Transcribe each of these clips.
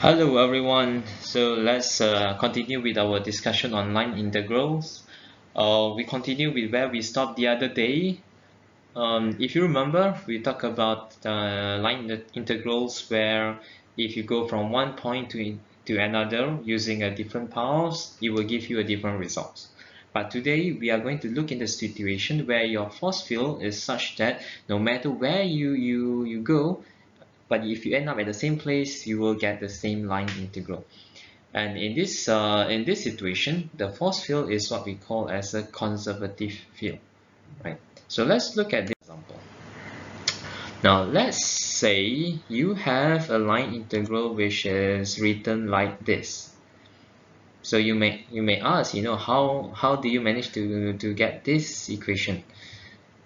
Hello everyone. So let's continue with our discussion on line integrals. We continue with where we stopped the other day. If you remember, we talked about line integrals where if you go from one point to another using a different paths, it will give you a different result. But today we are going to look in the situation where your force field is such that no matter where you go, but if you end up at the same place, you will get the same line integral. And in this situation, the force field is what we call as a conservative field, right? So let's look at this example. Now let's say you have a line integral which is written like this. So you may ask, how do you manage to get this equation?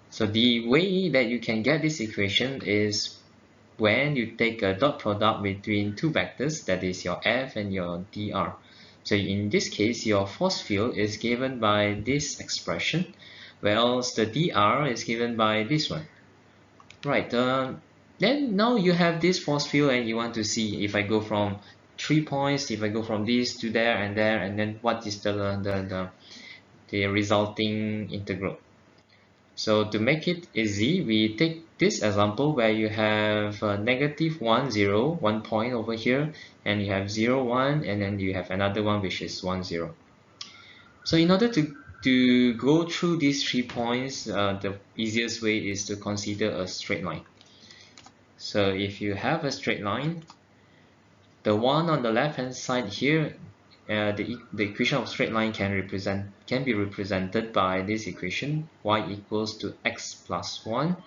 So the way that you can get this equation is when you take a dot product between two vectors, that is your F and your dr. So in this case, your force field is given by this expression, whereas the dr is given by this one. Right, then now you have this force field and you want to see if I go from 3 points, if I go from this to there, and then what is the resulting integral. So to make it easy, we take this example where you have negative 1, 0, 1 point over here, and you have 0, 1, and then you have another one which is 1, 0. So in order to go through these 3 points, the easiest way is to consider a straight line. So if you have a straight line, the one on the left hand side here, the equation of straight line can be represented by this equation, y equals to x plus 1.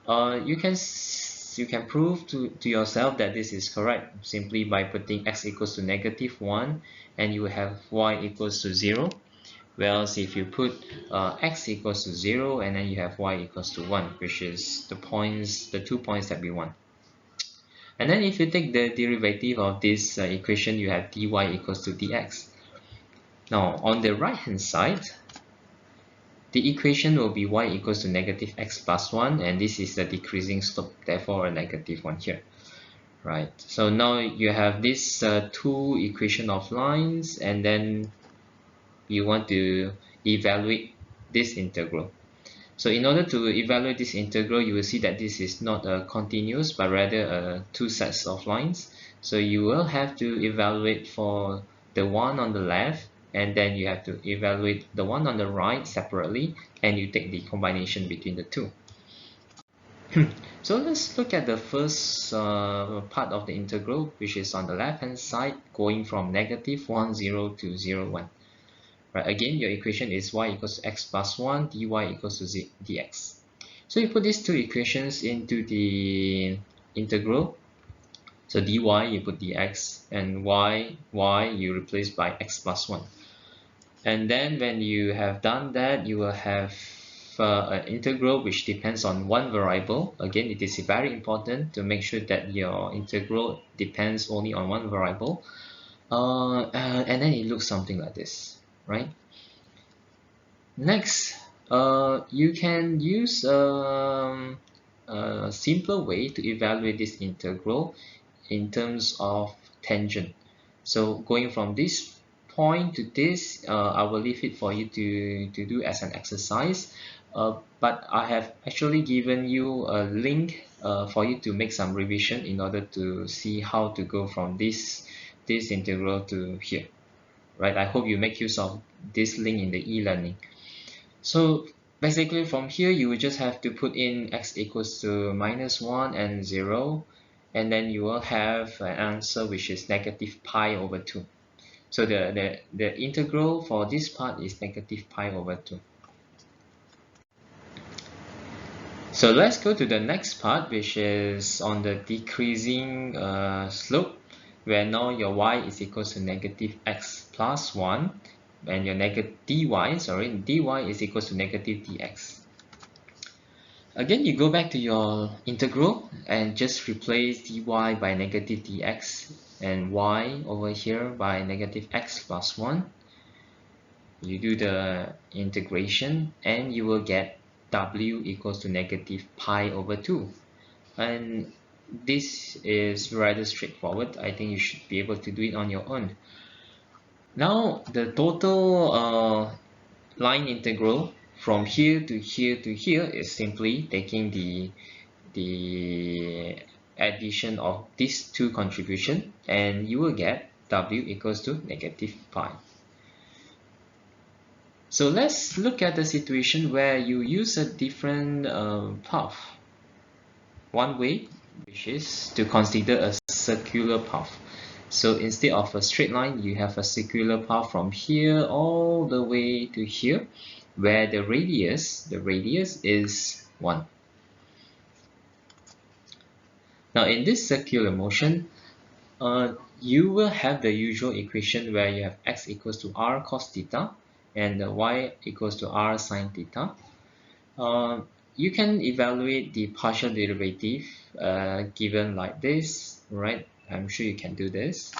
You can prove to yourself that this is correct simply by putting x equals to negative 1 and you have y equals to 0. Whereas if you put x equals to 0 and then you have y equals to 1, which is the 2 points that we want. And then if you take the derivative of this equation, you have dy equals to dx. Now on the right hand side, the equation will be y equals to negative x plus 1, and this is the decreasing slope, therefore a negative 1 here. Right, so now you have this two equation of lines, and then you want to evaluate this integral. So in order to evaluate this integral, you will see that this is not a continuous but rather two sets of lines. So you will have to evaluate for the one on the left, and then you have to evaluate the one on the right separately, and you take the combination between the two. So let's look at the first part of the integral, which is on the left hand side, going from negative 1, 0 to 0, 1. Right, again, your equation is y equals to x plus 1, dy equals to dx. So you put these two equations into the integral. So dy, you put dx, and y you replace by x plus 1. And then when you have done that, you will have an integral which depends on one variable. Again, it is very important to make sure that your integral depends only on one variable. And then it looks something like this, right? Next, you can use a simpler way to evaluate this integral in terms of tangent. So going from this point to this, I will leave it for you to do as an exercise. But I have actually given you a link for you to make some revision in order to see how to go from this integral to here. Right? I hope you make use of this link in the e-learning. So basically from here you will just have to put in x equals to minus 1 and 0, and then you will have an answer which is negative pi over 2. So the integral for this part is negative pi over 2. So let's go to the next part, which is on the decreasing slope, where now your y is equal to negative x plus 1, and your dy is equal to negative dx. Again, you go back to your integral and just replace dy by negative dx and y over here by negative x plus 1. You do the integration and you will get w equals to negative pi over 2. And this is rather straightforward. I think you should be able to do it on your own. Now the total line integral from here to here to here is simply taking the addition of these two contribution, and you will get w equals to negative pi. So let's look at the situation where you use a different path. One way, which is to consider a circular path. So instead of a straight line, you have a circular path from here all the way to here, where the radius is 1. Now in this circular motion, you will have the usual equation where you have x equals to r cos theta and y equals to r sine theta. You can evaluate the partial derivative given like this, right? I'm sure you can do this.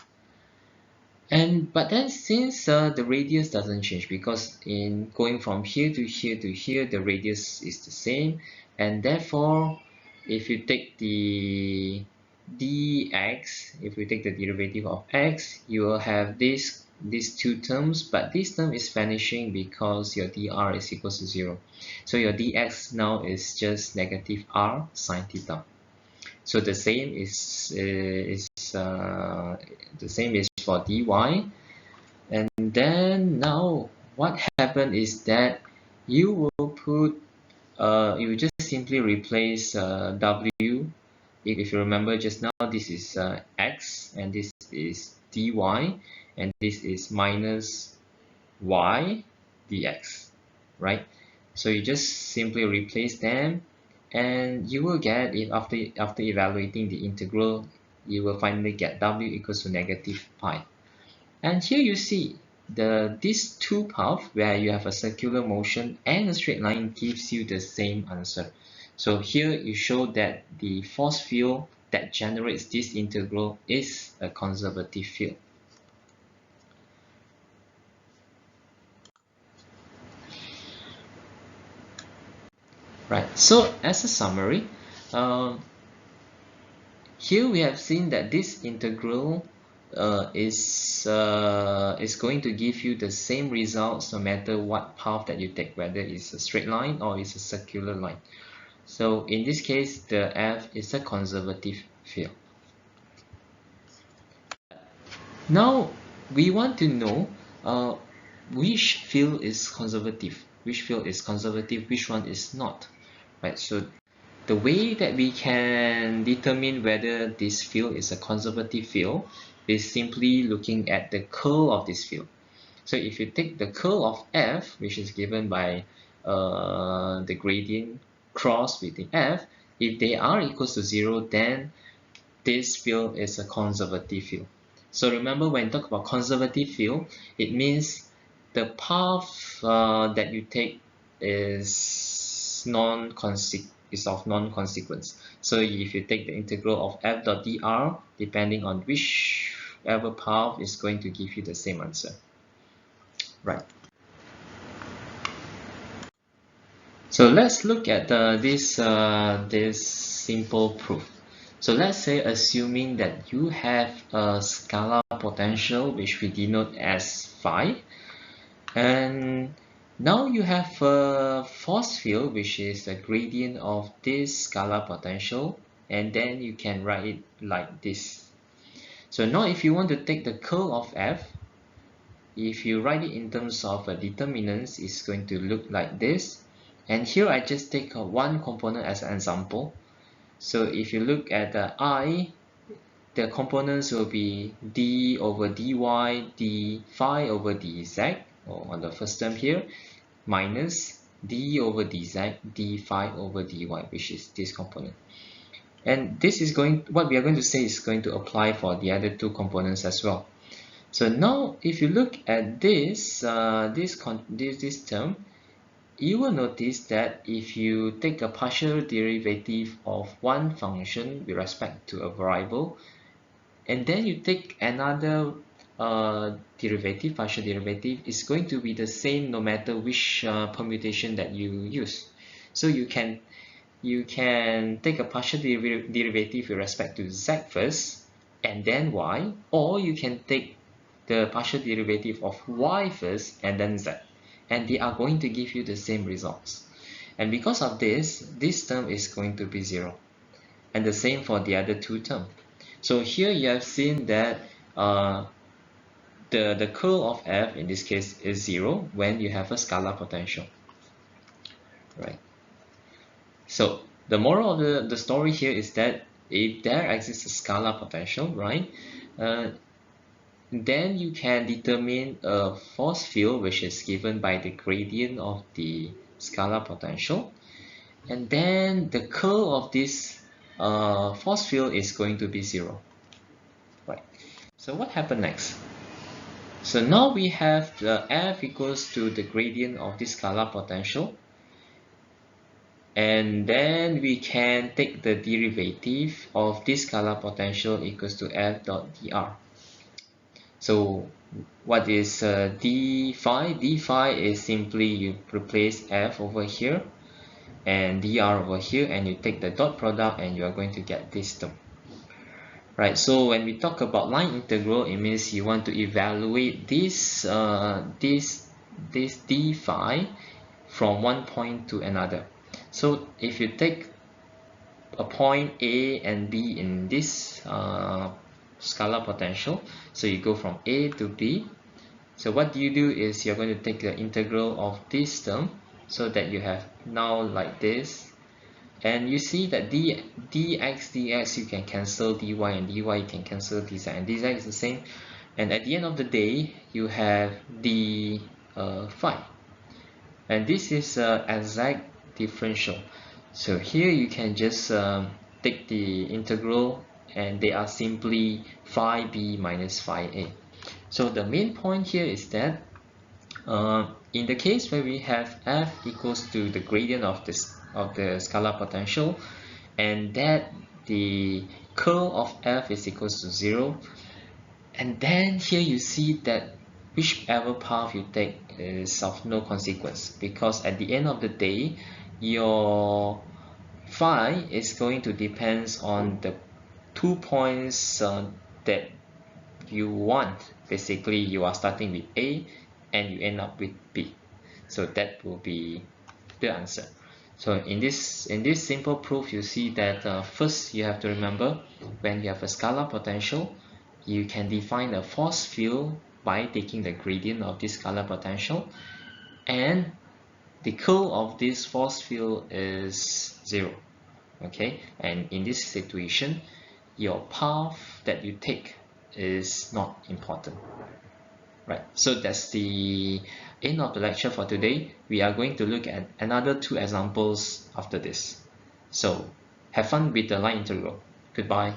But then since the radius doesn't change, because in going from here to here to here, the radius is the same, and therefore if you take the dx, if we take the derivative of x, you will have these two terms, but this term is vanishing because your dr is equal to 0. So your dx now is just negative r sine theta. So the same is for dy, and then now what happened is that you will put you just simply replace w. If you remember just now, this is x and this is dy, and this is minus y dx, right? So you just simply replace them, and you will get, if after evaluating the integral, you will finally get w equals to negative pi. And here you see these two paths where you have a circular motion and a straight line gives you the same answer. So here you show that the force field that generates this integral is a conservative field. Right, so as a summary, here we have seen that this integral is going to give you the same results no matter what path that you take, whether it's a straight line or it's a circular line. So in this case, the F is a conservative field. Now we want to know which field is conservative, which one is not, right? So the way that we can determine whether this field is a conservative field is simply looking at the curl of this field. So if you take the curl of F, which is given by the gradient cross within F, if they are equals to 0, then this field is a conservative field. So remember, when you talk about conservative field, it means the path that you take is of non-consequence. So if you take the integral of f dot dr, depending on whichever path is going to give you the same answer. Right. So let's look at this simple proof. So let's say, assuming that you have a scalar potential which we denote as phi, and now you have a force field which is the gradient of this scalar potential, and then you can write it like this. So now if you want to take the curl of F, if you write it in terms of determinants, it's going to look like this. And here I just take one component as an example. So if you look at the I, the components will be d over dy, d phi over dz, or on the first term here, minus d over dz, d phi over dy, which is this component. And this is what we are going to say is going to apply for the other two components as well. So now if you look at this term, you will notice that if you take a partial derivative of one function with respect to a variable, and then you take another partial derivative, is going to be the same no matter which permutation that you use. So you can you can take a partial derivative with respect to z first and then y, or you can take the partial derivative of y first and then z, and they are going to give you the same results. And because of this term is going to be 0, and the same for the other two terms. So here you have seen that the curl of f in this case is 0 when you have a scalar potential, right? So the moral of the story here is that if there exists a scalar potential, right, then you can determine a force field which is given by the gradient of the scalar potential, and then the curl of this force field is going to be 0, right? So what happened next? So now we have the F equals to the gradient of this scalar potential, and then we can take the derivative of this scalar potential equals to F dot dr. So what is d phi? D phi is simply you replace F over here and dr over here, and you take the dot product and you are going to get this term. Right, so when we talk about line integral, it means you want to evaluate this d phi from one point to another. So if you take a point A and B in this scalar potential, so you go from A to B. So what you do is you're going to take the integral of this term, so that you have now like this. And you see that dx you can cancel, dy and dy you can cancel, dz and dz is the same. And at the end of the day, you have d phi. And this is exact differential. So here you can just take the integral, and they are simply phi b minus phi a. So the main point here is that in the case where we have f equals to the gradient of the scalar potential, and that the curl of f is equals to 0, and then here you see that whichever path you take is of no consequence, because at the end of the day your phi is going to depend on the 2 points that you want. Basically you are starting with A and you end up with B, so that will be the answer. So in this simple proof, you see that first you have to remember, when you have a scalar potential, you can define a force field by taking the gradient of this scalar potential, and the curl of this force field is 0. Okay, and in this situation your path that you take is not important, right? So that's the end of the lecture for today. We are going to look at another 2 examples after this. So have fun with the line integral. Goodbye.